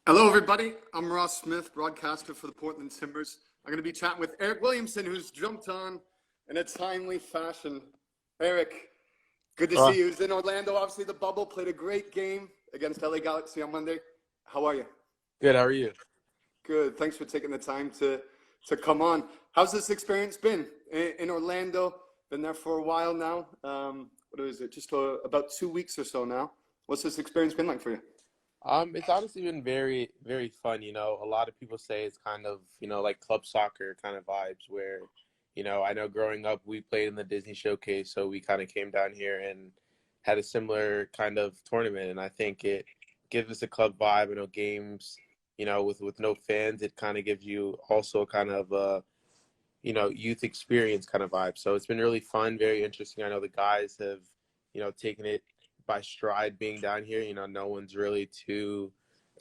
Hello, everybody. I'm Ross Smith, broadcaster for the Portland Timbers. I'm going to be chatting with Eryk Williamson, who's jumped on in a timely fashion. Eryk, good to see you. He's in Orlando. Obviously, the bubble played a great game against LA Galaxy on Monday. How are you? Good. How are you? Good. Thanks for taking the time to come on. How's this experience been in Orlando? Been there for a while now. What is it? Just about 2 weeks or so now. What's this experience been like for you? It's honestly been very, very fun. A lot of people say it's kind of, like club soccer kind of vibes where, I know growing up we played in the Disney Showcase, so we kind of came down here and had a similar kind of tournament. And I think it gives us a club vibe. Games, with no fans, it kind of gives you also kind of a, youth experience kind of vibe. So it's been really fun, very interesting. I know the guys have, taken it by stride being down here. No one's really too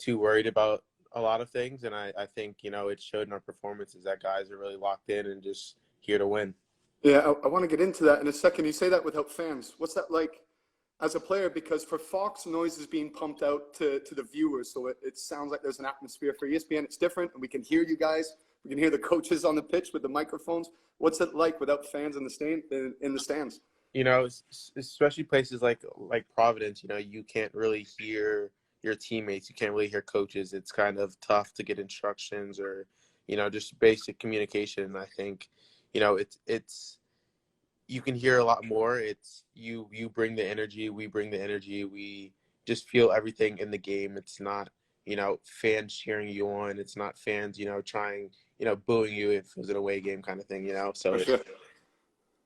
worried about a lot of things. And I think, it showed in our performances that guys are really locked in and just here to win. Yeah, I want to get into that in a second. You say that without fans. What's that like as a player? Because for Fox, noise is being pumped out to the viewers. So it sounds like there's an atmosphere. For ESPN, it's different. And we can hear you guys. We can hear the coaches on the pitch with the microphones. What's it like without fans in the stands? Especially places like Providence, you can't really hear your teammates. You can't really hear coaches. It's kind of tough to get instructions or, just basic communication. And I think, it's you can hear a lot more. It's you bring the energy. We bring the energy. We just feel everything in the game. It's not, fans cheering you on. It's not fans, trying, booing you if it was an away game kind of thing, So For sure.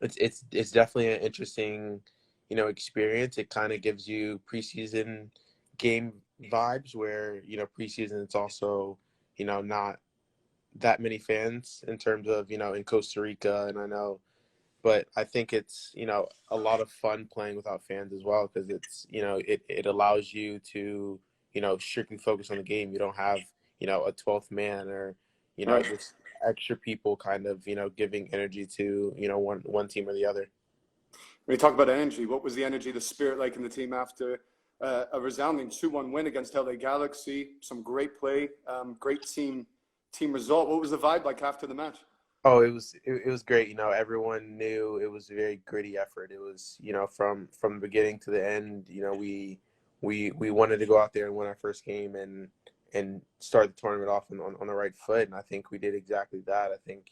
It's definitely an interesting, experience. It kind of gives you preseason game vibes where, preseason it's also, not that many fans in terms of, in Costa Rica. And I know, but I think it's, a lot of fun playing without fans as well, because it's, it allows you to, strictly focus on the game. You don't have, a 12th man or, Right. just extra people kind of, giving energy to, one team or the other. When you talk about energy, what was the energy, the spirit like in the team after a resounding 2-1 win against LA Galaxy? Some great play, great team result. What was the vibe like after the match? Oh, it was great. Everyone knew it was a very gritty effort. It was, from the beginning to the end, we wanted to go out there and win our first game and start the tournament off on the right foot. And I think we did exactly that. I think,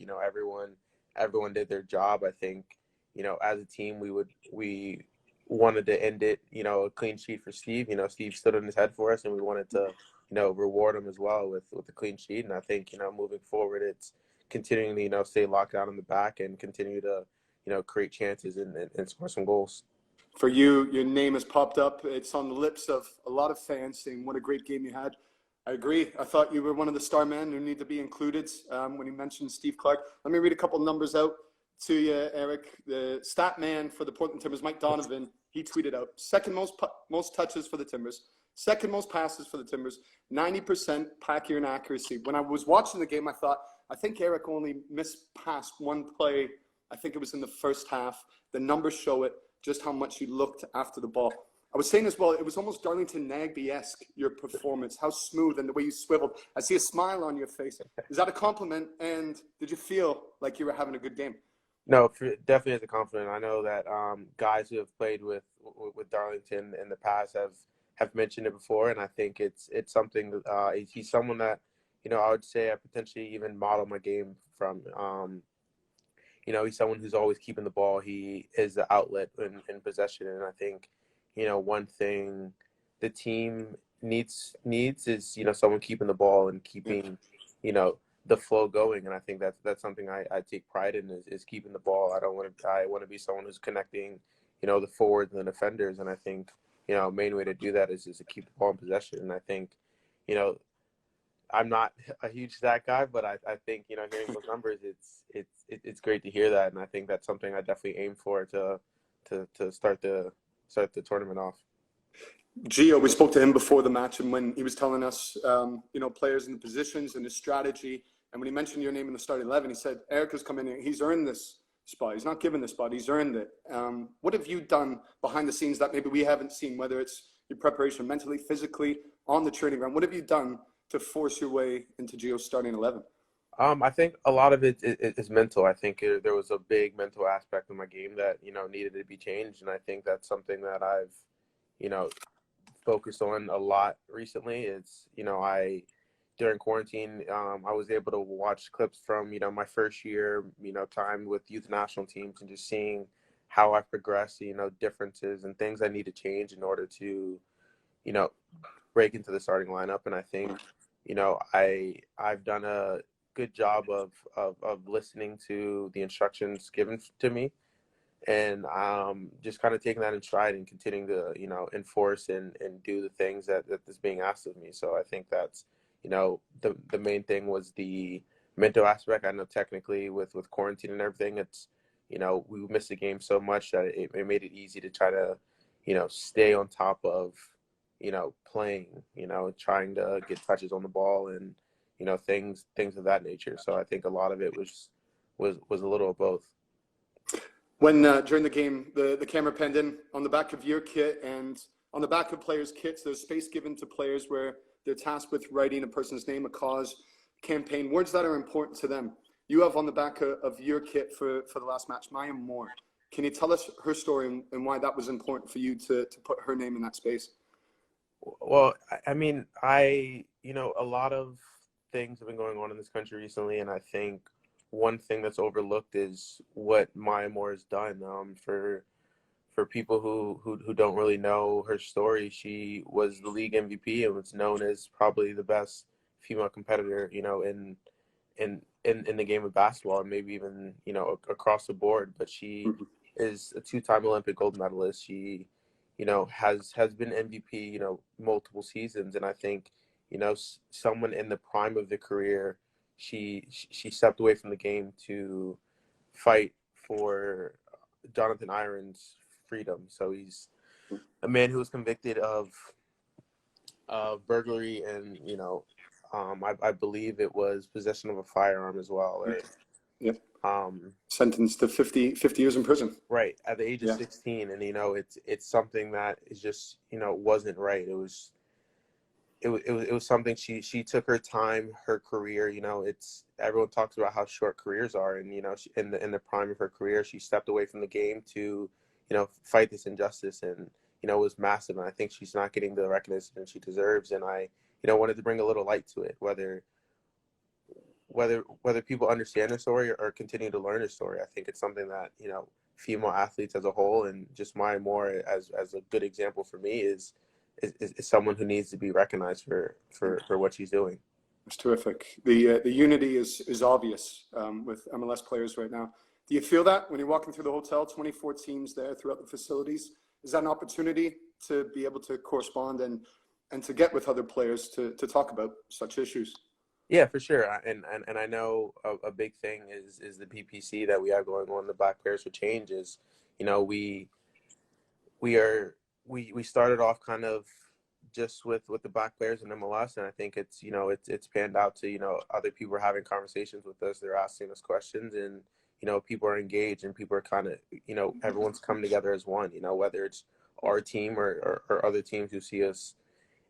everyone did their job. I think, as a team, we wanted to end it, a clean sheet for Steve. Steve stood on his head for us, and we wanted to, reward him as well with a clean sheet. And I think, moving forward, it's continuing to, stay locked down in the back and continue to, create chances and score some goals. For you, your name has popped up. It's on the lips of a lot of fans saying what a great game you had. I agree. I thought you were one of the star men who need to be included when you mentioned Steve Clark. Let me read a couple numbers out to you, Eryk. The stat man for the Portland Timbers, Mike Donovan, he tweeted out, second most touches for the Timbers, second most passes for the Timbers, 90% pack-in accuracy. When I was watching the game, I thought, I think Eryk only missed past one play. I think it was in the first half. The numbers show it, just how much you looked after the ball. I was saying as well, it was almost Darlington Nagbe-esque, your performance, how smooth and the way you swiveled. I see a smile on your face. Is that a compliment? And did you feel like you were having a good game? No, definitely as a compliment. I know that guys who have played with Darlington in the past have mentioned it before, and I think it's something. He's someone that, I would say I potentially even model my game from. He's someone who's always keeping the ball. He is the outlet in possession, and I think, one thing the team needs is, someone keeping the ball and keeping, the flow going. And I think that's something I take pride in is keeping the ball. I want to be someone who's connecting, the forwards and the defenders. And I think, main way to do that is to keep the ball in possession. And I think, I'm not a huge stat guy, but I think, hearing those numbers, it's great to hear that. And I think that's something I definitely aim for to start the tournament off. Gio, we spoke to him before the match, and when he was telling us, players in the positions and his strategy, and when he mentioned your name in the starting 11, he said, Eryk has come in here, he's earned this spot. He's not given this spot, he's earned it. What have you done behind the scenes that maybe we haven't seen, whether it's your preparation mentally, physically, on the training ground? What have you done to force your way into Gio's starting 11? I think a lot of it is mental. I think there was a big mental aspect of my game that, needed to be changed. And I think that's something that I've, you know, focused on a lot recently. It's, during quarantine, I was able to watch clips from, my first year, time with youth national teams and just seeing how I progressed, differences and things I need to change in order to, you know, break into the starting lineup. And I think, I've done a good job of listening to the instructions given to me and just kind of taking that in stride and continuing to, enforce and do the things that is being asked of me. So I think that's, the main thing was the mental aspect. I know technically with quarantine and everything, it's, we missed the game so much that it made it easy to try to, stay on top of, playing, trying to get touches on the ball and, things of that nature. So I think a lot of it was a little of both. When during the game, the camera panned in on the back of your kit and on the back of players' kits, there's space given to players where they're tasked with writing a person's name, a cause, campaign, words that are important to them. You have on the back of your kit for the last match, Maya Moore. Can you tell us her story and why that was important for you to put her name in that space? Well, I mean, a lot of things have been going on in this country recently, and I think one thing that's overlooked is what Maya Moore has done. For people who don't really know her story, she was the league MVP and was known as probably the best female competitor, in the game of basketball and maybe even, across the board. But she is a two-time Olympic gold medalist. She, has been MVP, multiple seasons. And I think, someone in the prime of the career, she stepped away from the game to fight for Jonathan Iron's freedom. So he's a man who was convicted of burglary and, I believe it was possession of a firearm as well. Or, Yep. Sentenced to 50 years in prison. Right, at the age of 16. And, it's something that is just, wasn't right. It was something she took her time, her career, it's everyone talks about how short careers are. And, in the prime of her career, she stepped away from the game to, fight this injustice. And, it was massive. And I think she's not getting the recognition she deserves. And I, wanted to bring a little light to it, whether people understand her story or continue to learn her story. I think it's something that, female athletes as a whole and just Maya Moore as a good example for me is someone who needs to be recognized for what she's doing. It's terrific. The unity is obvious with MLS players right now. Do you feel that when you're walking through the hotel, 24 teams there throughout the facilities? Is that an opportunity to be able to correspond and to get with other players to talk about such issues? Yeah, for sure. And I know a big thing is the PPC that we have going on, the Black Players for Change is, we started off kind of just with the Black players in MLS, and I think it's it's panned out to other people are having conversations with us, they're asking us questions, and people are engaged and people are kind of everyone's come together as one, whether it's our team or other teams who see us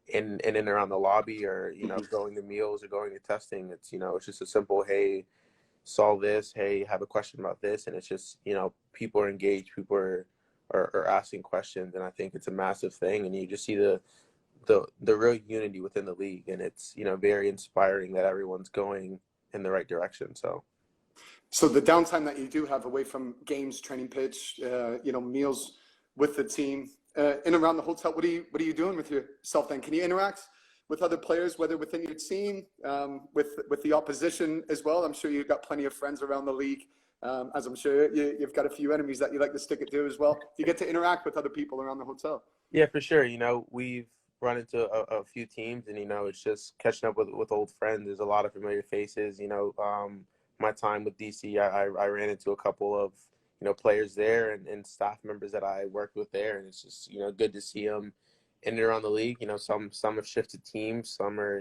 in and around the lobby or going to meals or going to testing. It's it's just a simple, hey, saw this, hey, have a question about this, and it's just people are engaged, people are asking questions, and I think it's a massive thing, and you just see the real unity within the league, and it's very inspiring that everyone's going in the right direction. So the downtime that you do have away from games, training pitch, meals with the team, in and around the hotel, what are you doing with yourself then? Can you interact with other players, whether within your team, with the opposition as well? I'm sure you've got plenty of friends around the league, as I'm sure you've got a few enemies that you like to stick it to as well. Do you get to interact with other people around the hotel? Yeah, for sure. We've run into a few teams, and it's just catching up with old friends. There's a lot of familiar faces. My time with DC, I ran into a couple of players there and staff members that I worked with there, and it's just good to see them in and around the league. Some have shifted teams, some are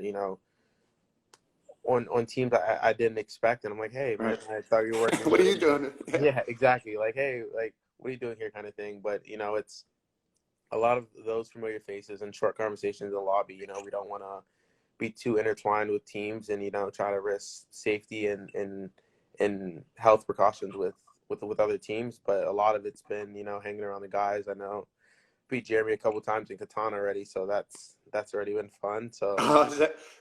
on teams I didn't expect, and I'm like, hey man, I thought you were working. What are you doing? Yeah, exactly. Like, hey, like, what are you doing here, kind of thing. But it's a lot of those familiar faces and short conversations in the lobby. We don't want to be too intertwined with teams and, you know, try to risk safety and health precautions with other teams. But a lot of it's been, you know, hanging around the guys. I know beat Jeremy a couple times in Catan already, so that's already been fun. So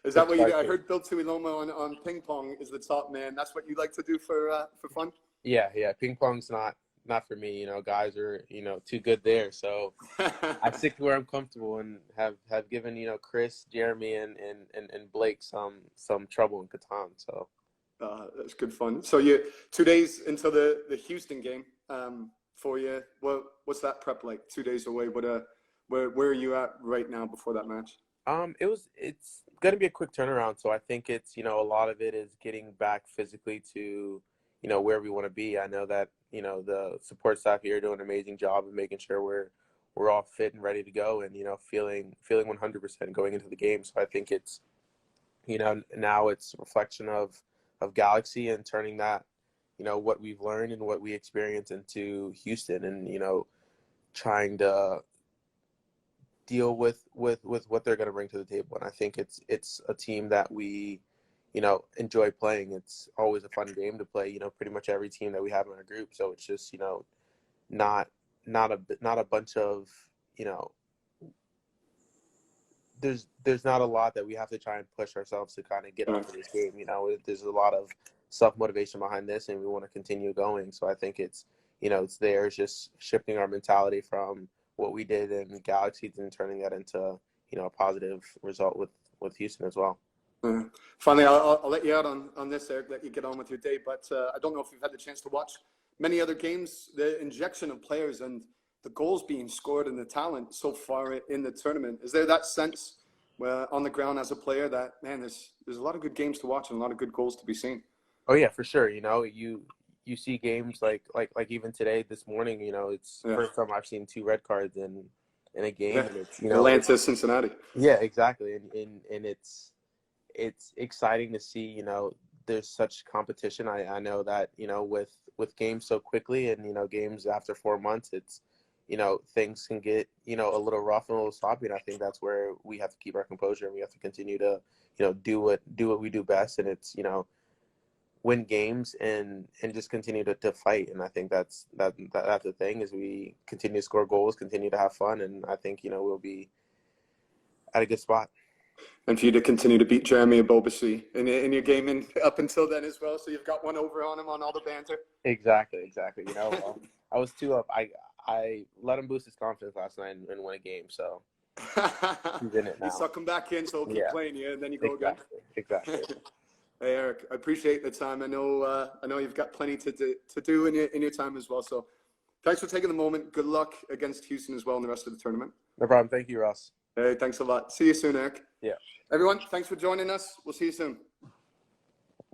is that what you do? I heard Bill Tuiloma on ping pong is the top man. That's what you like to do for fun? Yeah. Ping pong's not for me. You know, guys are, you know, too good there. So I stick to where I'm comfortable and have given, you know, Chris, Jeremy, and Blake some trouble in Catan. So that's good fun. So you 2 days into the Houston game for you. What's that prep like? 2 days away. Where are you at right now before that match? It's gonna be a quick turnaround. So I think it's, you know, a lot of it is getting back physically to, you know, where we want to be. I know that, you know, the support staff here are doing an amazing job of making sure we're all fit and ready to go, and, you know, feeling 100% going into the game. So I think it's, you know, now it's a reflection of Galaxy and turning that, you know, what we've learned and what we experienced into Houston, and, you know, trying to deal with what they're going to bring to the table. And I think it's a team that we, you know, enjoy playing. It's always a fun game to play, you know, pretty much every team that we have in our group. So it's just, you know, not a bunch of, you know, there's not a lot that we have to try and push ourselves to kind of get onto this game. You know, there's a lot of self-motivation behind this, and we want to continue going. So I think it's, you know, it's just shifting our mentality from what we did in Galaxy and turning that into, you know, a positive result with Houston as well. Finally, I'll let you out on this, Eryk, let you get on with your day. But I don't know if you've had the chance to watch many other games. The injection of players and the goals being scored and the talent so far in the tournament. Is there that sense on the ground as a player that, man, there's a lot of good games to watch and a lot of good goals to be seen? Oh yeah, for sure. You know, you see games like even today, this morning, you know, it's the first time I've seen 2 red cards in a game. And it's, you know, Atlanta, Cincinnati. Yeah, exactly. And it's exciting to see, you know, there's such competition. I know that, you know, with games so quickly and, you know, games after 4 months, it's, you know, things can get, you know, a little rough and a little sloppy. And I think that's where we have to keep our composure, and we have to continue to, you know, do what we do best. And it's, you know, win games and just continue to fight. And I think that's the thing, is we continue to score goals, continue to have fun. And I think, you know, we'll be at a good spot. And for you to continue to beat Jeremy Abobasi in your game up until then as well. So you've got one over on him on all the banter. Exactly. You know, I was 2 up. I let him boost his confidence last night and win a game. So he's in it now. You suck him back in, so he'll keep playing you, and then you go again. Exactly. Hey, Eryk, I appreciate the time. I know you've got plenty to do in your time as well. So thanks for taking the moment. Good luck against Houston as well in the rest of the tournament. No problem. Thank you, Ross. Hey, thanks a lot. See you soon, Eryk. Yeah. Everyone, thanks for joining us. We'll see you soon.